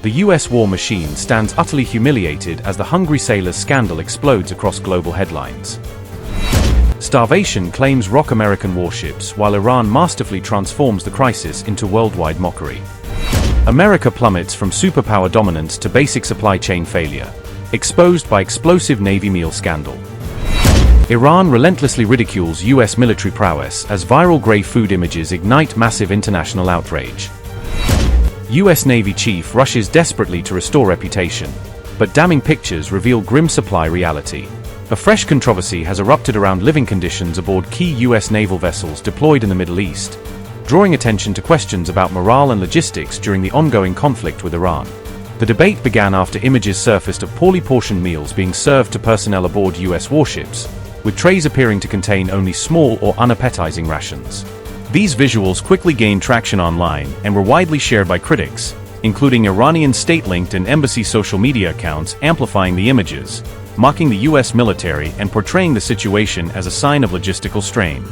The US war machine stands utterly humiliated as the hungry sailors scandal explodes across global headlines. Starvation claims rock American warships while Iran masterfully transforms the crisis into worldwide mockery. America plummets from superpower dominance to basic supply chain failure, exposed by explosive Navy meal scandal. Iran relentlessly ridicules US military prowess as viral grey food images ignite massive international outrage. US Navy chief rushes desperately to restore reputation, but damning pictures reveal grim supply reality. A fresh controversy has erupted around living conditions aboard key US naval vessels deployed in the Middle East, drawing attention to questions about morale and logistics during the ongoing conflict with Iran. The debate began after images surfaced of poorly portioned meals being served to personnel aboard US warships, with trays appearing to contain only small or unappetizing rations. These visuals quickly gained traction online and were widely shared by critics, including Iranian state-linked and embassy social media accounts amplifying the images, mocking the US military and portraying the situation as a sign of logistical strain.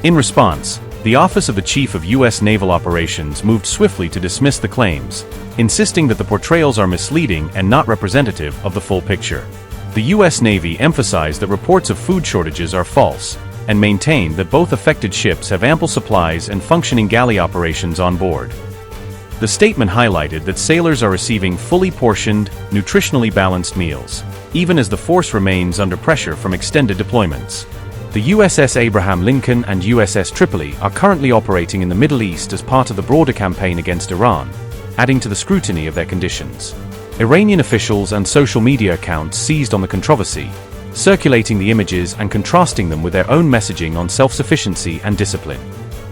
In response, the Office of the Chief of US Naval Operations moved swiftly to dismiss the claims, insisting that the portrayals are misleading and not representative of the full picture. The US Navy emphasized that reports of food shortages are false, and maintained that both affected ships have ample supplies and functioning galley operations on board. The statement highlighted that sailors are receiving fully portioned, nutritionally balanced meals, even as the force remains under pressure from extended deployments. The USS Abraham Lincoln and USS Tripoli are currently operating in the Middle East as part of the broader campaign against Iran, adding to the scrutiny of their conditions. Iranian officials and social media accounts seized on the controversy, circulating the images and contrasting them with their own messaging on self-sufficiency and discipline.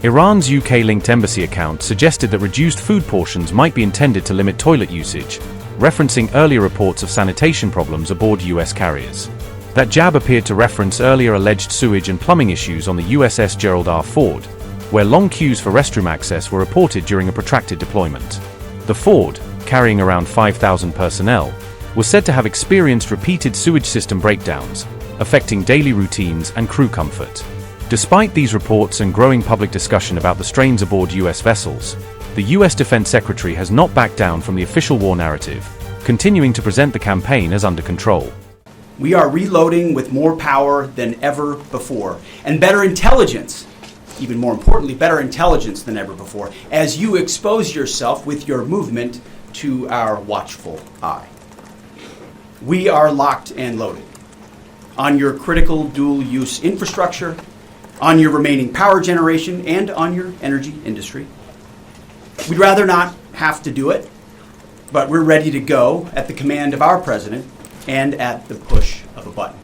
Iran's UK-linked embassy account suggested that reduced food portions might be intended to limit toilet usage, referencing earlier reports of sanitation problems aboard US carriers. That jab appeared to reference earlier alleged sewage and plumbing issues on the USS Gerald R Ford, where long queues for restroom access were reported during a protracted deployment. The Ford, carrying around 5,000 personnel, was said to have experienced repeated sewage system breakdowns, affecting daily routines and crew comfort. Despite these reports and growing public discussion about the strains aboard US vessels, the US Defense Secretary has not backed down from the official war narrative, continuing to present the campaign as under control. We are reloading with more power than ever before, and better intelligence, even more importantly, better intelligence than ever before, as you expose yourself with your movement to our watchful eye. We are locked and loaded on your critical dual-use infrastructure, on your remaining power generation, and on your energy industry. We'd rather not have to do it, but we're ready to go at the command of our president and at the push of a button.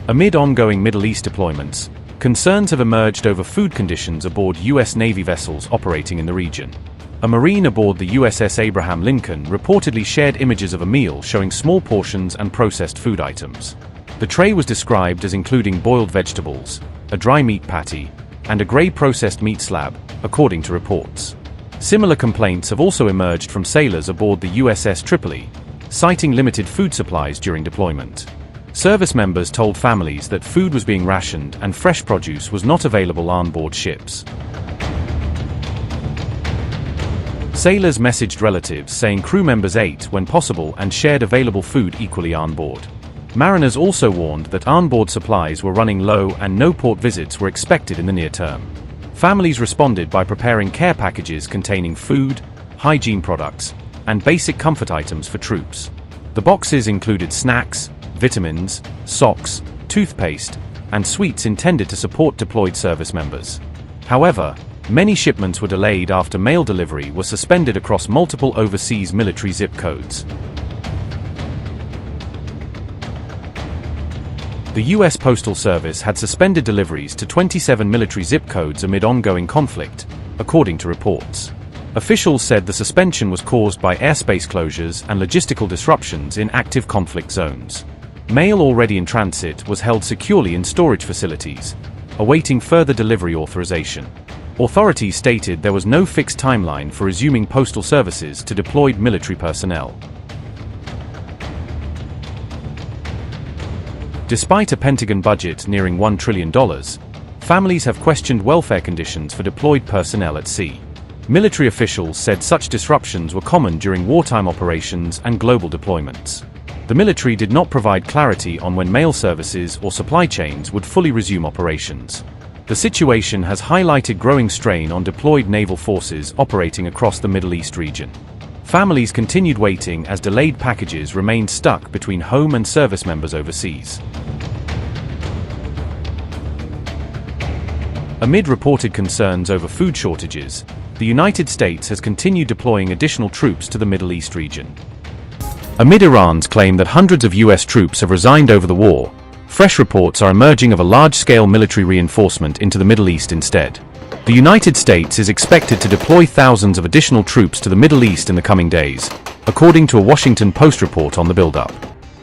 Amid ongoing Middle East deployments, concerns have emerged over food conditions aboard US Navy vessels operating in the region. A Marine aboard the USS Abraham Lincoln reportedly shared images of a meal showing small portions and processed food items. The tray was described as including boiled vegetables, a dry meat patty, and a grey processed meat slab, according to reports. Similar complaints have also emerged from sailors aboard the USS Tripoli, citing limited food supplies during deployment. Service members told families that food was being rationed and fresh produce was not available on board ships. Sailors messaged relatives saying crew members ate when possible and shared available food equally on board. Mariners also warned that onboard supplies were running low and no port visits were expected in the near term. Families responded by preparing care packages containing food, hygiene products, and basic comfort items for troops. The boxes included snacks, vitamins, socks, toothpaste, and sweets intended to support deployed service members. However, many shipments were delayed after mail delivery was suspended across multiple overseas military zip codes. The US Postal Service had suspended deliveries to 27 military zip codes amid ongoing conflict, according to reports. Officials said the suspension was caused by airspace closures and logistical disruptions in active conflict zones. Mail already in transit was held securely in storage facilities, awaiting further delivery authorization. Authorities stated there was no fixed timeline for resuming postal services to deployed military personnel. Despite a Pentagon budget nearing $1 trillion, families have questioned welfare conditions for deployed personnel at sea. Military officials said such disruptions were common during wartime operations and global deployments. The military did not provide clarity on when mail services or supply chains would fully resume operations. The situation has highlighted growing strain on deployed naval forces operating across the Middle East region. Families continued waiting as delayed packages remained stuck between home and service members overseas. Amid reported concerns over food shortages, the United States has continued deploying additional troops to the Middle East region. Amid Iran's claim that hundreds of US troops have resigned over the war, fresh reports are emerging of a large-scale military reinforcement into the Middle East instead. The United States is expected to deploy thousands of additional troops to the Middle East in the coming days, according to a Washington Post report on the buildup.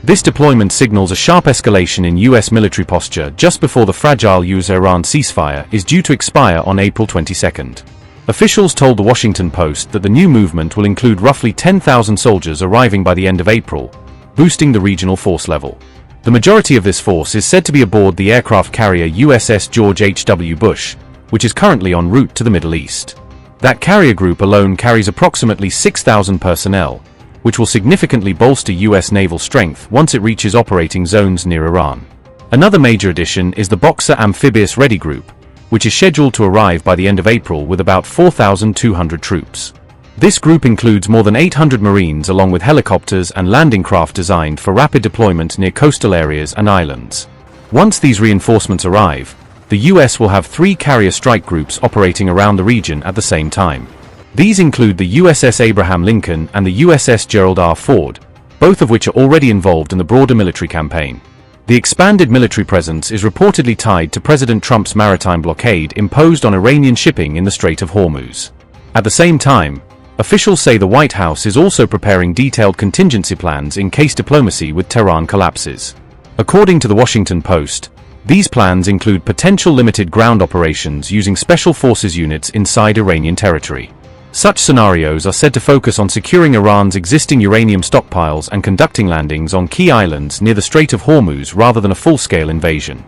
This deployment signals a sharp escalation in US military posture just before the fragile US-Iran ceasefire is due to expire on April 22. Officials told the Washington Post that the new movement will include roughly 10,000 soldiers arriving by the end of April, boosting the regional force level. The majority of this force is said to be aboard the aircraft carrier USS George H.W. Bush, which is currently en route to the Middle East. That carrier group alone carries approximately 6,000 personnel, which will significantly bolster US naval strength once it reaches operating zones near Iran. Another major addition is the Boxer Amphibious Ready Group, which is scheduled to arrive by the end of April with about 4,200 troops. This group includes more than 800 Marines along with helicopters and landing craft designed for rapid deployment near coastal areas and islands. Once these reinforcements arrive, the US will have 3 carrier strike groups operating around the region at the same time. These include the USS Abraham Lincoln and the USS Gerald R. Ford, both of which are already involved in the broader military campaign. The expanded military presence is reportedly tied to President Trump's maritime blockade imposed on Iranian shipping in the Strait of Hormuz. At the same time, officials say the White House is also preparing detailed contingency plans in case diplomacy with Tehran collapses. According to the Washington Post, these plans include potential limited ground operations using special forces units inside Iranian territory. Such scenarios are said to focus on securing Iran's existing uranium stockpiles and conducting landings on key islands near the Strait of Hormuz rather than a full-scale invasion.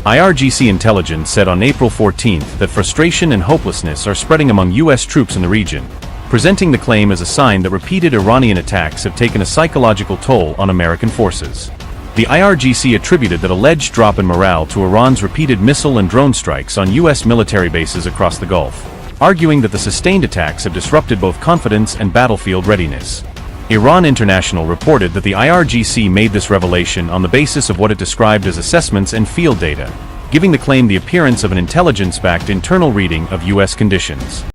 IRGC intelligence said on April 14 that frustration and hopelessness are spreading among US troops in the region, presenting the claim as a sign that repeated Iranian attacks have taken a psychological toll on American forces. The IRGC attributed that alleged drop in morale to Iran's repeated missile and drone strikes on US military bases across the Gulf, arguing that the sustained attacks have disrupted both confidence and battlefield readiness. Iran International reported that the IRGC made this revelation on the basis of what it described as assessments and field data, giving the claim the appearance of an intelligence-backed internal reading of US conditions.